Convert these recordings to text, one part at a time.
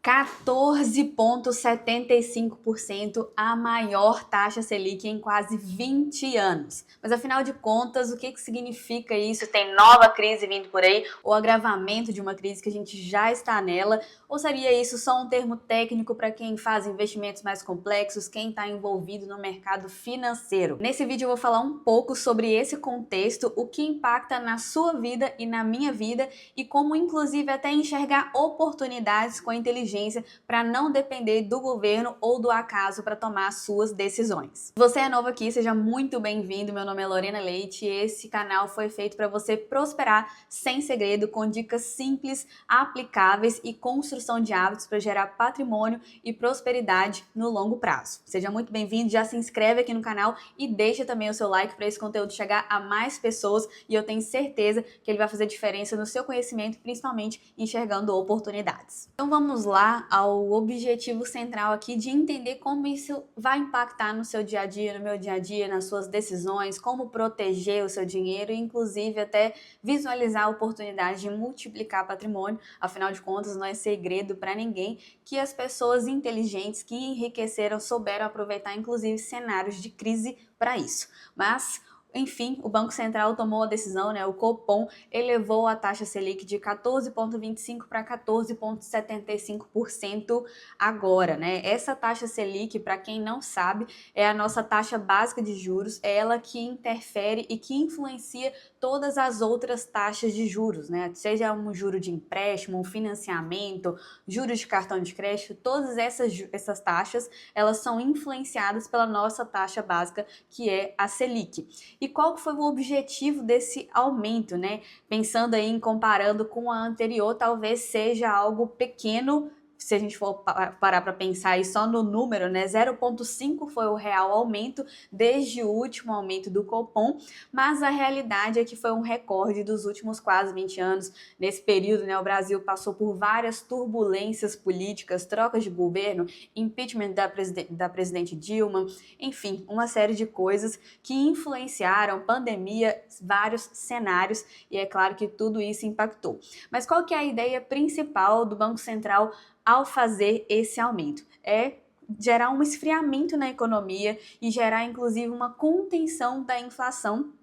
14,75%, a maior taxa Selic em quase 20 anos. Mas afinal de contas, o que significa isso? Tem nova crise vindo por aí? Ou agravamento de uma crise que a gente já está nela? Ou seria isso só um termo técnico para quem faz investimentos mais complexos, quem está envolvido no mercado financeiro? Nesse vídeo eu vou falar um pouco sobre esse contexto, o que impacta na sua vida e na minha vida e como inclusive até enxergar oportunidades com a inteligência para não depender do governo ou do acaso para tomar suas decisões. Se você é novo aqui, seja muito bem-vindo. Meu nome é Lorena Leite e esse canal foi feito para você prosperar sem segredo, com dicas simples, aplicáveis e construção de hábitos para gerar patrimônio e prosperidade no longo prazo. Seja muito bem-vindo, já se inscreve aqui no canal e deixa também o seu like para esse conteúdo chegar a mais pessoas e eu tenho certeza que ele vai fazer diferença no seu conhecimento, principalmente enxergando oportunidades. Então vamos lá ao objetivo central aqui de entender como isso vai impactar no seu dia a dia, no meu dia a dia, nas suas decisões, como proteger o seu dinheiro e inclusive até visualizar a oportunidade de multiplicar patrimônio. Afinal de contas, não é segredo para ninguém que as pessoas inteligentes que enriqueceram souberam aproveitar inclusive cenários de crise para isso. Mas enfim, o Banco Central tomou a decisão, o Copom elevou a taxa Selic de 14,25% para 14,75% agora, Essa taxa Selic, para quem não sabe, é a nossa taxa básica de juros, é ela que interfere e que influencia todas as outras taxas de juros, Seja um juro de empréstimo, um financiamento, juros de cartão de crédito, todas essas taxas, elas são influenciadas pela nossa taxa básica, que é a Selic. E qual foi o objetivo desse aumento, Pensando aí em comparando com a anterior, talvez seja algo pequeno, se a gente for parar para pensar aí só no número, 0,5 foi o real aumento desde o último aumento do Copom, mas a realidade é que foi um recorde dos últimos quase 20 anos. Nesse período, o Brasil passou por várias turbulências políticas, trocas de governo, impeachment da presidente Dilma, enfim, uma série de coisas que influenciaram, pandemia, vários cenários, e é claro que tudo isso impactou. Mas qual que é a ideia principal do Banco Central ao fazer esse aumento? É gerar um esfriamento na economia e gerar inclusive uma contenção da inflação,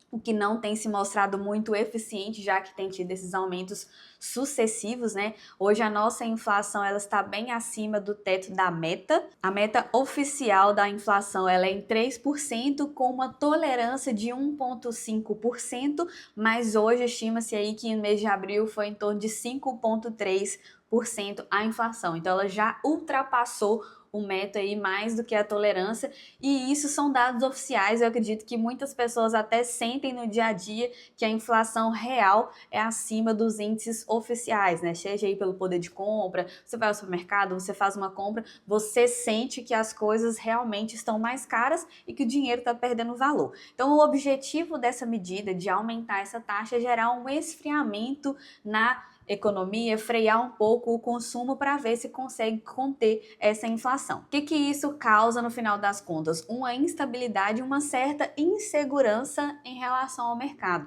o que não tem se mostrado muito eficiente, já que tem tido esses aumentos sucessivos, Hoje a nossa inflação ela está bem acima do teto da meta. A meta oficial da inflação ela é em 3%, com uma tolerância de 1,5%, mas hoje estima-se aí que no mês de abril foi em torno de 5,3% a inflação. Então ela já ultrapassou o meta aí mais do que a tolerância, e isso são dados oficiais. Eu acredito que muitas pessoas até sentem no dia a dia que a inflação real é acima dos índices oficiais, Seja aí pelo poder de compra, você vai ao supermercado, você faz uma compra, você sente que as coisas realmente estão mais caras e que o dinheiro está perdendo valor. Então o objetivo dessa medida de aumentar essa taxa é gerar um esfriamento na economia, frear um pouco o consumo para ver se consegue conter essa inflação. O que isso causa no final das contas? Uma instabilidade, uma certa insegurança em relação ao mercado.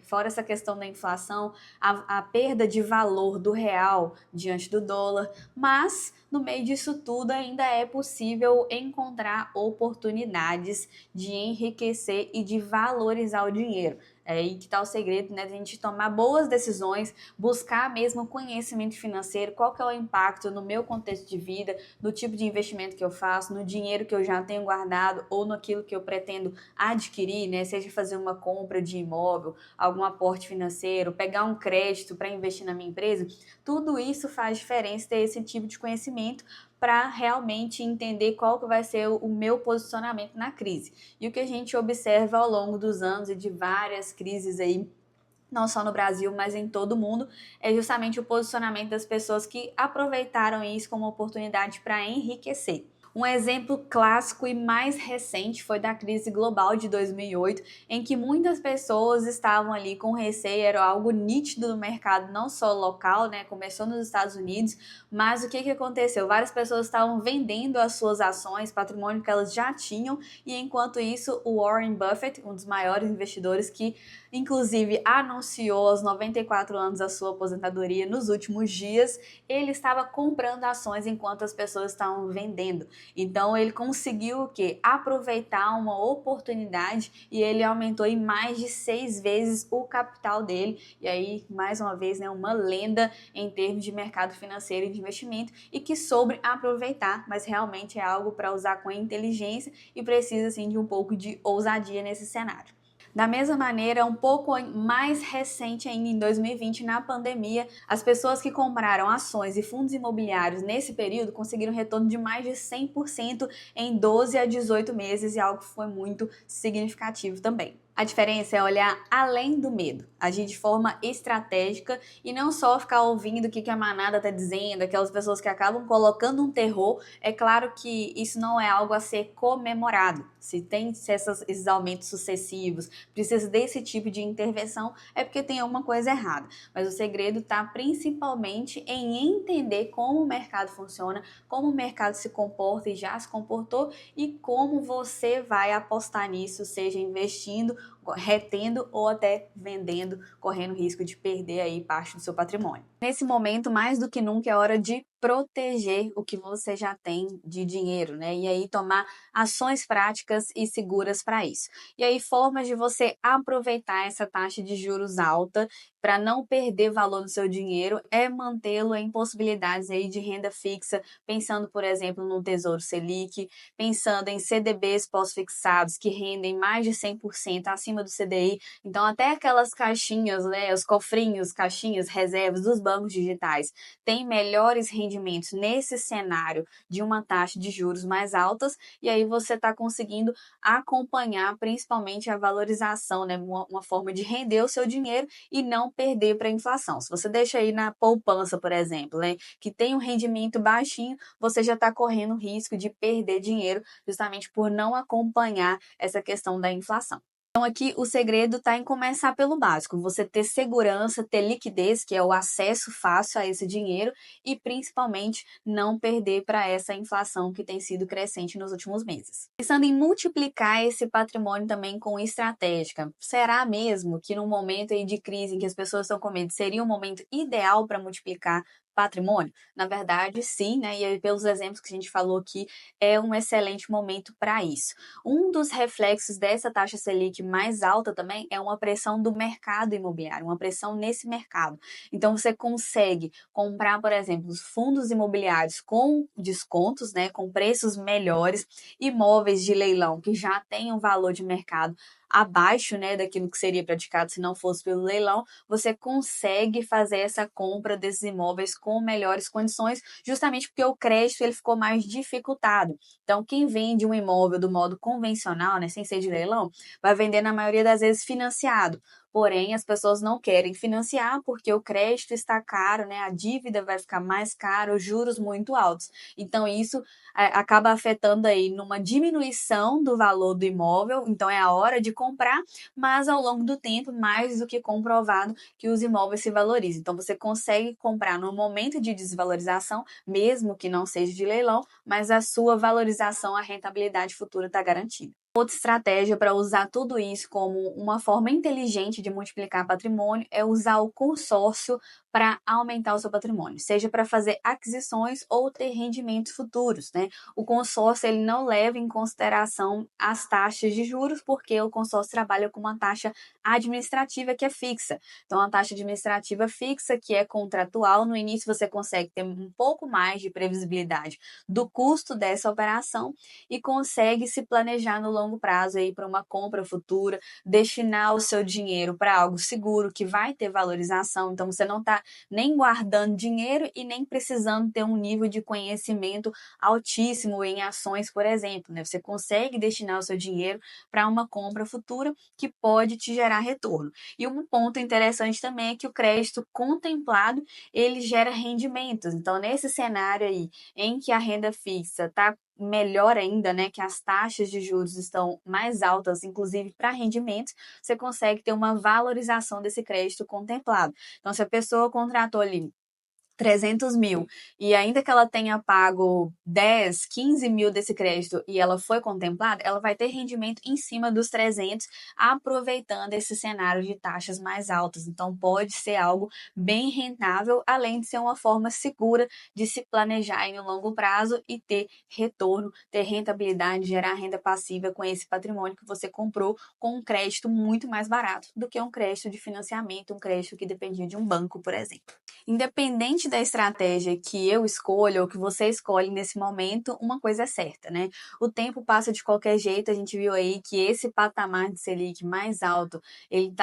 Fora essa questão da inflação, a perda de valor do real diante do dólar, mas no meio disso tudo ainda é possível encontrar oportunidades de enriquecer e de valorizar o dinheiro. É aí que está o segredo, de a gente tomar boas decisões, buscar mesmo conhecimento financeiro, qual que é o impacto no meu contexto de vida, no tipo de investimento que eu faço, no dinheiro que eu já tenho guardado ou naquilo que eu pretendo adquirir, Seja fazer uma compra de imóvel, algum aporte financeiro, pegar um crédito para investir na minha empresa. Tudo isso faz diferença ter esse tipo de conhecimento para realmente entender qual que vai ser o meu posicionamento na crise. E o que a gente observa ao longo dos anos e de várias crises aí, não só no Brasil, mas em todo o mundo, é justamente o posicionamento das pessoas que aproveitaram isso como oportunidade para enriquecer. Um exemplo clássico e mais recente foi da crise global de 2008, em que muitas pessoas estavam ali com receio, era algo nítido no mercado, não só local, começou nos Estados Unidos, mas o que aconteceu? Várias pessoas estavam vendendo as suas ações, patrimônio que elas já tinham, e enquanto isso o Warren Buffett, um dos maiores investidores que inclusive anunciou aos 94 anos a sua aposentadoria nos últimos dias. Ele estava comprando ações enquanto as pessoas estavam vendendo. Então ele conseguiu o quê? Aproveitar uma oportunidade e ele aumentou em mais de 6 vezes o capital dele. E aí, mais uma vez, né, uma lenda em termos de mercado financeiro e de investimento e que soube aproveitar, mas realmente é algo para usar com inteligência e precisa assim de um pouco de ousadia nesse cenário. Da mesma maneira, um pouco mais recente ainda, em 2020, na pandemia, as pessoas que compraram ações e fundos imobiliários nesse período conseguiram retorno de mais de 100% em 12 a 18 meses, e algo que foi muito significativo também. A diferença é olhar além do medo, agir de forma estratégica e não só ficar ouvindo o que a manada está dizendo, aquelas pessoas que acabam colocando um terror. É claro que isso não é algo a ser comemorado. Se tem esses aumentos sucessivos, precisa desse tipo de intervenção, é porque tem alguma coisa errada. Mas o segredo está principalmente em entender como o mercado funciona, como o mercado se comporta e já se comportou e como você vai apostar nisso, seja investindo, retendo ou até vendendo, correndo risco de perder aí parte do seu patrimônio. Nesse momento, mais do que nunca, é hora de proteger o que você já tem de dinheiro, né? E aí tomar ações práticas e seguras para isso. E aí formas de você aproveitar essa taxa de juros alta para não perder valor no seu dinheiro é mantê-lo em possibilidades aí de renda fixa, pensando, por exemplo, no Tesouro Selic, pensando em CDBs pós-fixados que rendem mais de 100% acima do CDI. Então, até aquelas caixinhas, né, os cofrinhos, caixinhas, reservas dos bancos digitais têm melhores rendimentos nesse cenário de uma taxa de juros mais altas, e aí você está conseguindo acompanhar principalmente a valorização, né, uma forma de render o seu dinheiro e não perder para a inflação. Se você deixa aí na poupança, por exemplo, né, que tem um rendimento baixinho, você já está correndo risco de perder dinheiro justamente por não acompanhar essa questão da inflação. Então aqui o segredo está em começar pelo básico, você ter segurança, ter liquidez, que é o acesso fácil a esse dinheiro, e principalmente não perder para essa inflação que tem sido crescente nos últimos meses. Pensando em multiplicar esse patrimônio também com estratégica, será mesmo que num momento aí de crise em que as pessoas estão com medo, seria um momento ideal para multiplicar patrimônio? Na verdade, sim, né? E aí, pelos exemplos que a gente falou aqui, é um excelente momento para isso. Um dos reflexos dessa taxa Selic mais alta também é uma pressão do mercado imobiliário, uma pressão nesse mercado. Então, você consegue comprar, por exemplo, fundos imobiliários com descontos, né, com preços melhores, imóveis de leilão que já têm um valor de mercado abaixo, né, daquilo que seria praticado se não fosse pelo leilão, você consegue fazer essa compra desses imóveis com melhores condições, justamente porque o crédito ele ficou mais dificultado. Então, quem vende um imóvel do modo convencional, né, sem ser de leilão, vai vender na maioria das vezes financiado. Porém, as pessoas não querem financiar porque o crédito está caro, né? A dívida vai ficar mais cara, os juros muito altos. Então, isso acaba afetando aí numa diminuição do valor do imóvel. Então, é a hora de comprar, mas ao longo do tempo, mais do que comprovado que os imóveis se valorizam. Então, você consegue comprar no momento de desvalorização, mesmo que não seja de leilão, mas a sua valorização, a rentabilidade futura está garantida. Outra estratégia para usar tudo isso como uma forma inteligente de multiplicar patrimônio é usar o consórcio para aumentar o seu patrimônio, seja para fazer aquisições ou ter rendimentos futuros, né? O consórcio ele não leva em consideração as taxas de juros, porque o consórcio trabalha com uma taxa administrativa que é fixa. Então, a taxa administrativa fixa, que é contratual, no início você consegue ter um pouco mais de previsibilidade do custo dessa operação e consegue se planejar no longo prazo aí para uma compra futura, destinar o seu dinheiro para algo seguro que vai ter valorização. Então você não está nem guardando dinheiro e nem precisando ter um nível de conhecimento altíssimo em ações, por exemplo, né? Você consegue destinar o seu dinheiro para uma compra futura que pode te gerar retorno. E um ponto interessante também é que o crédito contemplado ele gera rendimentos. Então, nesse cenário aí em que a renda fixa está melhor ainda, né, que as taxas de juros estão mais altas, inclusive para rendimentos, você consegue ter uma valorização desse crédito contemplado. Então, se a pessoa contratou ali 300 mil, e ainda que ela tenha pago 10, 15 mil desse crédito e ela foi contemplada, ela vai ter rendimento em cima dos 300, aproveitando esse cenário de taxas mais altas. Então, pode ser algo bem rentável, além de ser uma forma segura de se planejar em um longo prazo e ter retorno, ter rentabilidade, gerar renda passiva com esse patrimônio que você comprou com um crédito muito mais barato do que um crédito de financiamento, um crédito que dependia de um banco, por exemplo. Independente da estratégia que eu escolho ou que você escolhe nesse momento, uma coisa é certa, né? O tempo passa de qualquer jeito, a gente viu aí que esse patamar de Selic mais alto, ele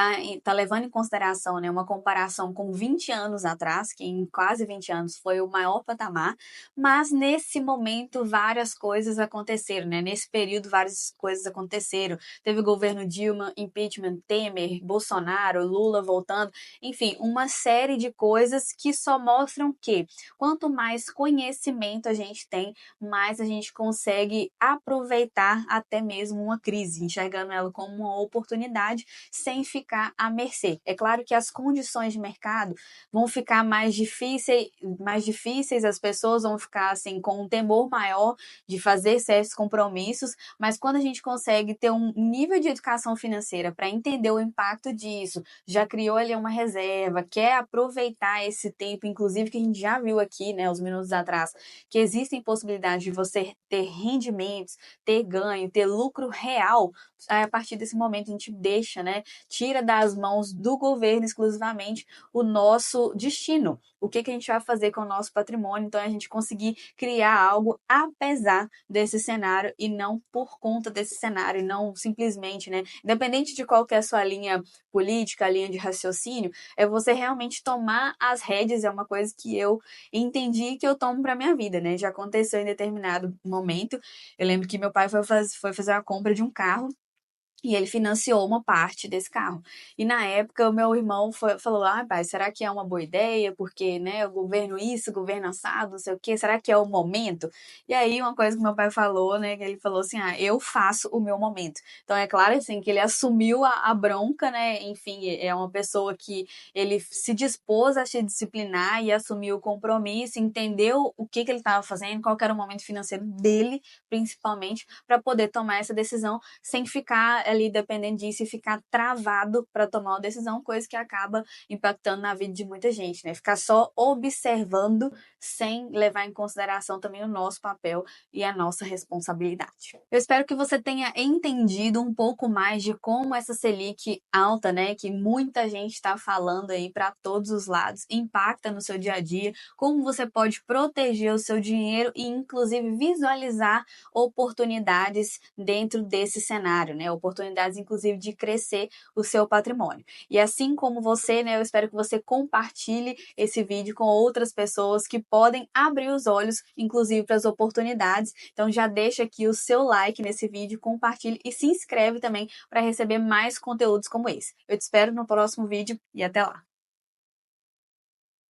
tá levando em consideração, né, uma comparação com 20 anos atrás, que em quase 20 anos foi o maior patamar, mas nesse momento várias coisas aconteceram, né? Nesse período várias coisas aconteceram. Teve o governo Dilma, impeachment, Temer, Bolsonaro, Lula voltando, enfim, uma série de coisas que só mostram que quanto mais conhecimento a gente tem, mais a gente consegue aproveitar até mesmo uma crise, enxergando ela como uma oportunidade sem ficar à mercê. É claro que as condições de mercado vão ficar mais difíceis, as pessoas vão ficar assim com um temor maior de fazer certos compromissos, mas quando a gente consegue ter um nível de educação financeira para entender o impacto disso, já criou ali uma reserva, quer aproveitar esse tempo, inclusive que a gente já viu aqui, né, uns minutos atrás, que existem possibilidades de você ter rendimentos, ter ganho, ter lucro real. Aí, a partir desse momento a gente deixa, né, tira das mãos do governo exclusivamente o nosso destino. O que a gente vai fazer com o nosso patrimônio? Então, a gente conseguir criar algo apesar desse cenário e não por conta desse cenário, e não simplesmente, né? Independente de qual que é a sua linha política, a linha de raciocínio, é você realmente tomar as rédeas, é uma coisa que eu entendi que eu tomo para minha vida, né? Já aconteceu em determinado momento. Eu lembro que meu pai foi fazer a compra de um carro e ele financiou uma parte desse carro. E na época, o meu irmão falou: Ah, pai, será que é uma boa ideia? Porque, né, o governo isso, o governo assado, não sei o quê, será que é o momento? E aí, uma coisa que meu pai falou, né, que ele falou assim: Ah, eu faço o meu momento. Então, é claro, assim, que ele assumiu a bronca, né, enfim, é uma pessoa que ele se dispôs a se disciplinar e assumiu o compromisso, entendeu o que ele estava fazendo, qual que era o momento financeiro dele, principalmente, para poder tomar essa decisão sem ficar ali dependendo disso e ficar travado para tomar uma decisão, coisa que acaba impactando na vida de muita gente, né? Ficar só observando sem levar em consideração também o nosso papel e a nossa responsabilidade. Eu espero que você tenha entendido um pouco mais de como essa Selic alta, né, que muita gente está falando aí para todos os lados, impacta no seu dia a dia, como você pode proteger o seu dinheiro e inclusive visualizar oportunidades dentro desse cenário, né? Oportunidades, inclusive, de crescer o seu patrimônio. E assim como você, né, eu espero que você compartilhe esse vídeo com outras pessoas que podem abrir os olhos, inclusive, para as oportunidades. Então, já deixa aqui o seu like nesse vídeo, compartilhe e se inscreve também para receber mais conteúdos como esse. Eu te espero no próximo vídeo e até lá!